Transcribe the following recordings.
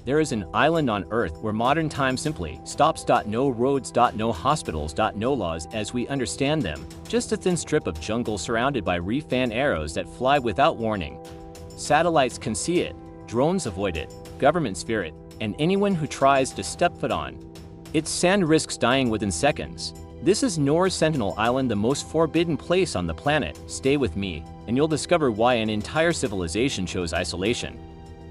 There is an island on Earth where modern time simply stops. No roads. No hospitals. No laws as we understand them. Just a thin strip of jungle surrounded by reef and arrows that fly without warning. Satellites can see it, drones avoid it, governments fear it, and anyone who tries to step foot on its sand risks dying within seconds. This is North Sentinel Island, the most forbidden place on the planet. Stay with me, and you'll discover why an entire civilization chose isolation,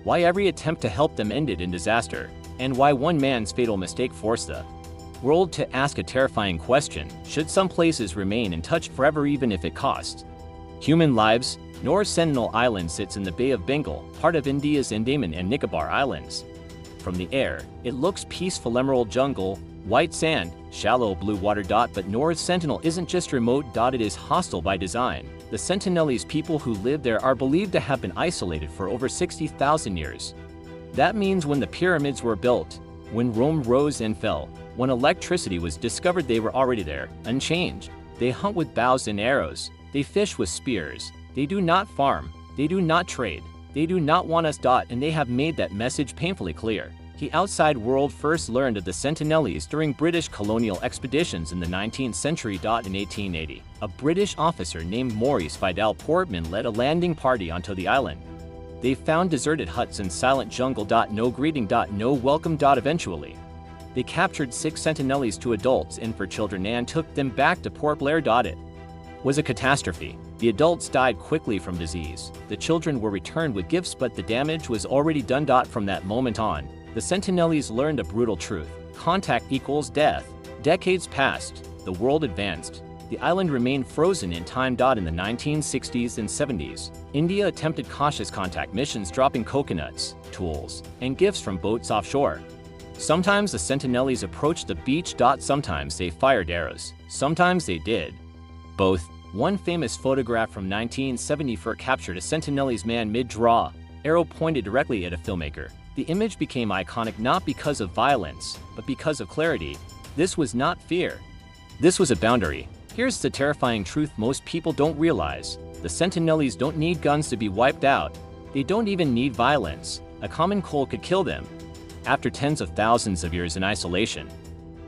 why every attempt to help them ended in disaster, and why one man's fatal mistake forced the world to ask a terrifying question: should some places remain untouched forever even if it costs human lives? North Sentinel Island sits in the Bay of Bengal, part of India's Andaman and Nicobar Islands. From the air, it looks peaceful: emerald jungle, white sand, shallow blue water. But North Sentinel isn't just remote. It is hostile by design. The Sentinelese people who live there are believed to have been isolated for over 60,000 years. That means when the pyramids were built, when Rome rose and fell, when electricity was discovered, they were already there, unchanged. They hunt with bows and arrows. They fish with spears. They do not farm. They do not trade. They do not want us. And they have made that message painfully clear. The outside world first learned of the Sentinelese during British colonial expeditions in the 19th century. In 1880, a British officer named Maurice Vidal Portman led a landing party onto the island. They found deserted huts and silent jungle. No greeting. No welcome. Eventually, they captured 6 Sentinelese, 2 adults and 4 children, and took them back to Port Blair. It was a catastrophe. The adults died quickly from disease. The children were returned with gifts, but the damage was already done. From that moment on, the Sentinelese learned a brutal truth: contact equals death. Decades passed. The world advanced. The island remained frozen in time. In the 1960s and 70s, India attempted cautious contact missions, dropping coconuts, tools, and gifts from boats offshore. Sometimes the Sentinelese approached the beach. Sometimes they fired arrows. Sometimes they did both. One famous photograph from 1974 captured a Sentinelese man mid-draw, arrow pointed directly at a filmmaker. The image became iconic not because of violence, but because of clarity. This was not fear. This was a boundary. Here's the terrifying truth most people don't realize: the Sentinelese don't need guns to be wiped out. They don't even need violence. A common cold could kill them. After tens of thousands of years in isolation,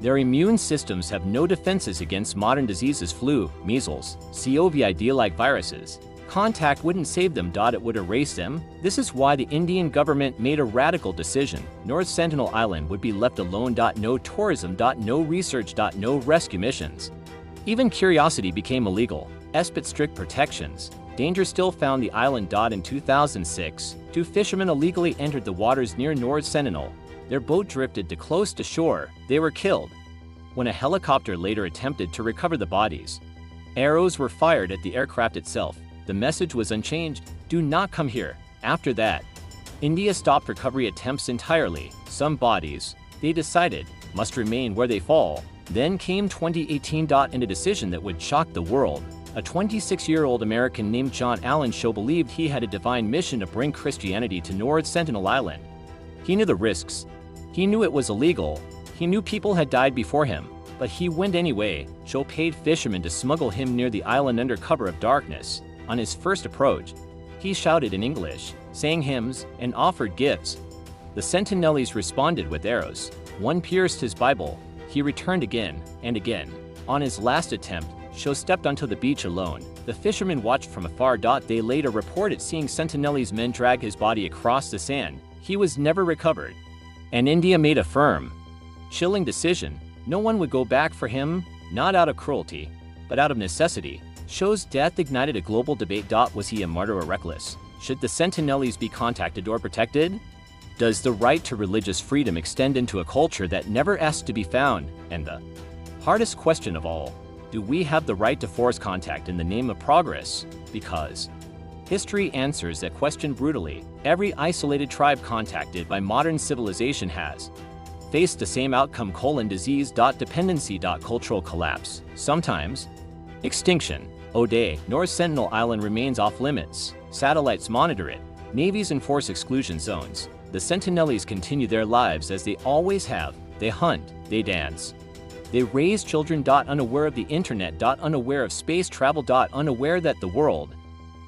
their immune systems have no defenses against modern diseases: flu, measles, COVID-like viruses. Contact wouldn't save them. It would erase them. This is why the Indian government made a radical decision. North Sentinel Island would be left alone. No tourism. No research. No rescue missions. Even curiosity became illegal. But strict protections. Danger still found the island. In 2006, 2 fishermen illegally entered the waters near North Sentinel. Their boat drifted too close to shore. They were killed. When a helicopter later attempted to recover the bodies, arrows were fired at the aircraft itself. The message was unchanged: do not come here. After that, India stopped recovery attempts entirely. Some bodies, they decided, must remain where they fall. Then came 2018. And a decision that would shock the world. A 26-year-old American named John Allen Shaw believed he had a divine mission to bring Christianity to North Sentinel Island. He knew the risks. He knew it was illegal. He knew people had died before him. But he went anyway. Shaw paid fishermen to smuggle him near the island under cover of darkness. On his first approach, he shouted in English, sang hymns, and offered gifts. The Sentinelese responded with arrows. One pierced his Bible. He returned again and again. On his last attempt, Shaw stepped onto the beach alone. The fishermen watched from afar. They later reported seeing Sentinelese men drag his body across the sand. He was never recovered. And India made a firm, chilling decision: no one would go back for him, not out of cruelty, but out of necessity. Shaw's death ignited a global debate. Was he a martyr or reckless? Should the Sentinelese be contacted or protected? Does the right to religious freedom extend into a culture that never asked to be found? And the hardest question of all, do we have the right to force contact in the name of progress? Because history answers that question brutally. Every isolated tribe contacted by modern civilization has faced the same outcome: disease, dependency, cultural collapse, sometimes extinction. O'Day, North Sentinel Island remains off limits. Satellites monitor it. Navies enforce exclusion zones. The Sentinelese continue their lives as they always have. They hunt, they dance. They raise children. Unaware of the internet. Unaware of space travel. Unaware that the world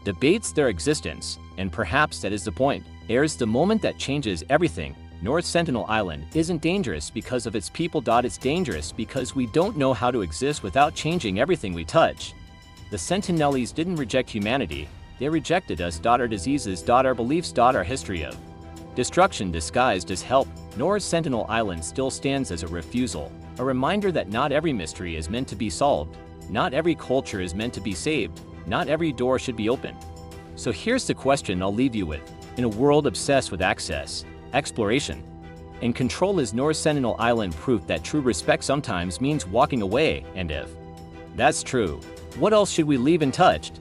debates their existence. And perhaps that is the point. There's the moment that changes everything. North Sentinel Island isn't dangerous because of its people. It's dangerous because we don't know how to exist without changing everything we touch. The Sentinelese didn't reject humanity, they rejected us. Our diseases, our beliefs, our history of destruction disguised as help. North Sentinel Island still stands as a refusal, a reminder that not every mystery is meant to be solved, not every culture is meant to be saved, not every door should be opened. So here's the question I'll leave you with. In a world obsessed with access, exploration, and control, is North Sentinel Island proof that true respect sometimes means walking away? And if that's true, what else should we leave untouched?